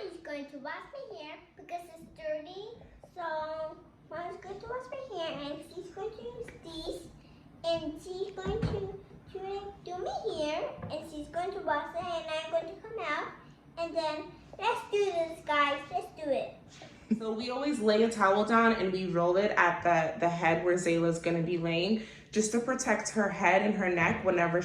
Mommy's going to wash my hair because it's dirty. So Mommy's going to wash my hair and she's going to use these. And she's going to do my hair and she's going to wash it and I'm going to come out. And then let's do this, guys. Let's do it. So we always lay a towel down and we roll it at the head where Zayla's gonna be laying, just to protect her head and her neck whenever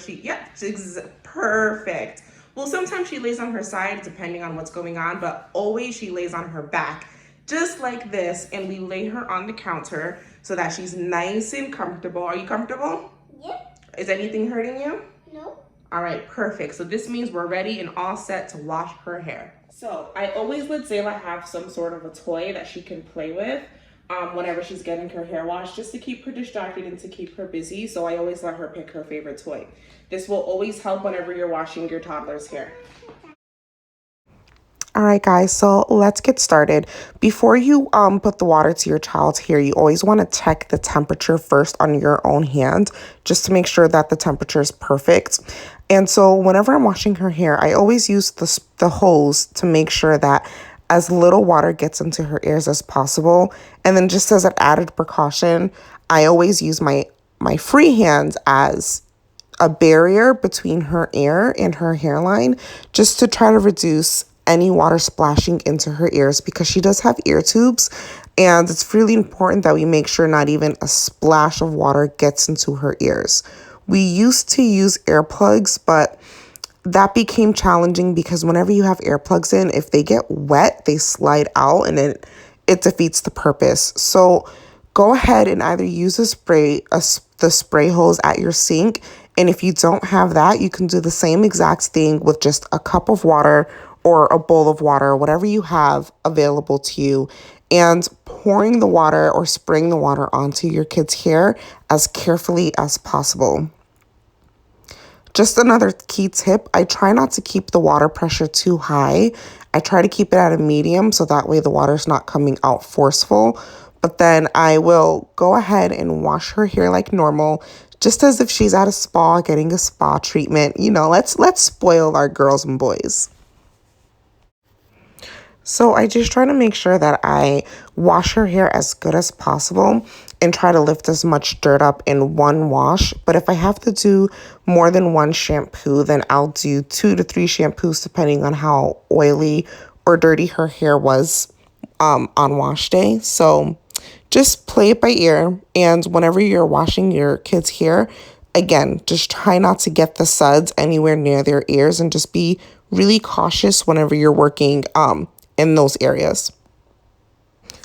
perfect. Well, sometimes she lays on her side depending on what's going on, but always she lays on her back, just like this, and we lay her on the counter so that she's nice and comfortable. Are you comfortable? Yep. Is anything hurting you? No. All right, perfect. So this means we're ready and all set to wash her hair. So I always let Zayla have some sort of a toy that she can play with whenever she's getting her hair washed, just to keep her distracted and to keep her busy. So I always let her pick her favorite toy. This will always help whenever you're washing your toddler's hair. All right, guys, so let's get started. Before you put the water to your child's hair, you always want to check the temperature first on your own hand, just to make sure that the temperature is perfect. And so whenever I'm washing her hair, I always use the hose to make sure that as little water gets into her ears as possible. And then just as an added precaution, I always use my free hand as a barrier between her ear and her hairline, just to try to reduce any water splashing into her ears, because she does have ear tubes, and it's really important that we make sure not even a splash of water gets into her ears. We used to use earplugs, but that became challenging because whenever you have earplugs in, if they get wet, they slide out and it defeats the purpose. So go ahead and either use the spray hose at your sink, and if you don't have that, you can do the same exact thing with just a cup of water or a bowl of water, whatever you have available to you, and pouring the water or spraying the water onto your kid's hair as carefully as possible. Just another key tip, I try not to keep the water pressure too high. I try to keep it at a medium so that way the water's not coming out forceful. But then I will go ahead and wash her hair like normal, just as if she's at a spa getting a spa treatment. You know, let's spoil our girls and boys. So I just try to make sure that I wash her hair as good as possible and try to lift as much dirt up in one wash. But if I have to do more than one shampoo, then I'll do 2 to 3 shampoos depending on how oily or dirty her hair was on wash day. So just play it by ear. And whenever you're washing your kid's hair, again, just try not to get the suds anywhere near their ears, and just be really cautious whenever you're working in those areas.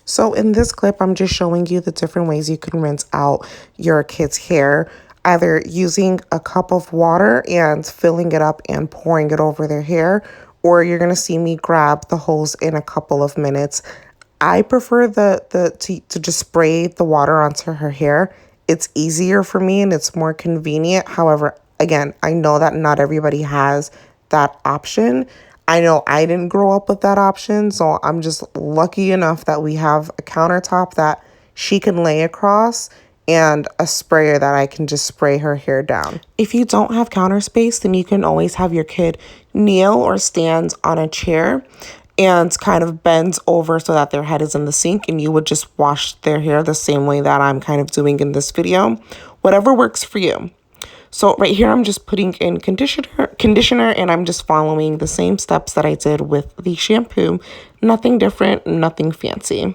So in this clip, I'm just showing you the different ways you can rinse out your kid's hair, either using a cup of water and filling it up and pouring it over their hair, or you're going to see me grab the hose in a couple of minutes. I prefer to just spray the water onto her hair. It's easier for me and it's more convenient. However, again, I know that not everybody has that option. I know I didn't grow up with that option, so I'm just lucky enough that we have a countertop that she can lay across and a sprayer that I can just spray her hair down. If you don't have counter space, then you can always have your kid kneel or stand on a chair and kind of bend over so that their head is in the sink, and you would just wash their hair the same way that I'm kind of doing in this video. Whatever works for you. So right here, I'm just putting in conditioner, and I'm just following the same steps that I did with the shampoo. Nothing different, nothing fancy.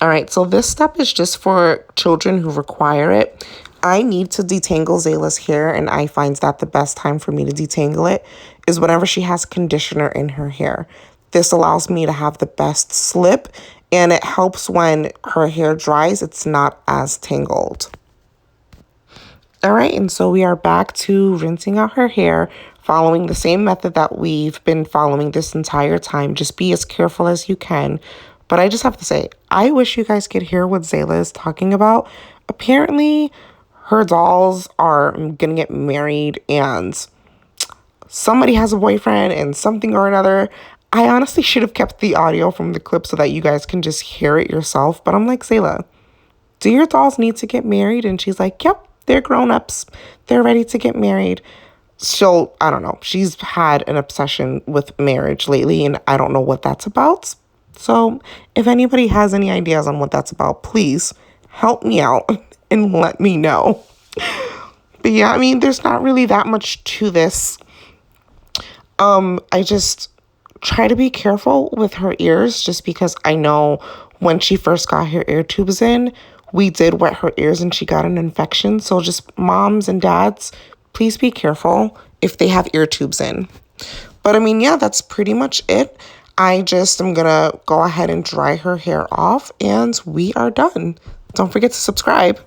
All right, so this step is just for children who require it. I need to detangle Zayla's hair, and I find that the best time for me to detangle it is whenever she has conditioner in her hair. This allows me to have the best slip, and it helps when her hair dries, it's not as tangled. All right, and so we are back to rinsing out her hair, following the same method that we've been following this entire time. Just be as careful as you can. But I just have to say, I wish you guys could hear what Zayla is talking about. Apparently, her dolls are going to get married, and somebody has a boyfriend and something or another. I honestly should have kept the audio from the clip so that you guys can just hear it yourself. But I'm like, Zayla, do your dolls need to get married? And she's like, yep, they're grown-ups. They're ready to get married. So I don't know. She's had an obsession with marriage lately, and I don't know what that's about. So if anybody has any ideas on what that's about, please help me out and let me know. But yeah, I mean, there's not really that much to this. I just try to be careful with her ears just because I know when she first got her ear tubes in, we did wet her ears and she got an infection. So just moms and dads, please be careful if they have ear tubes in. But I mean, yeah, that's pretty much it. I just am gonna go ahead and dry her hair off and we are done. Don't forget to subscribe.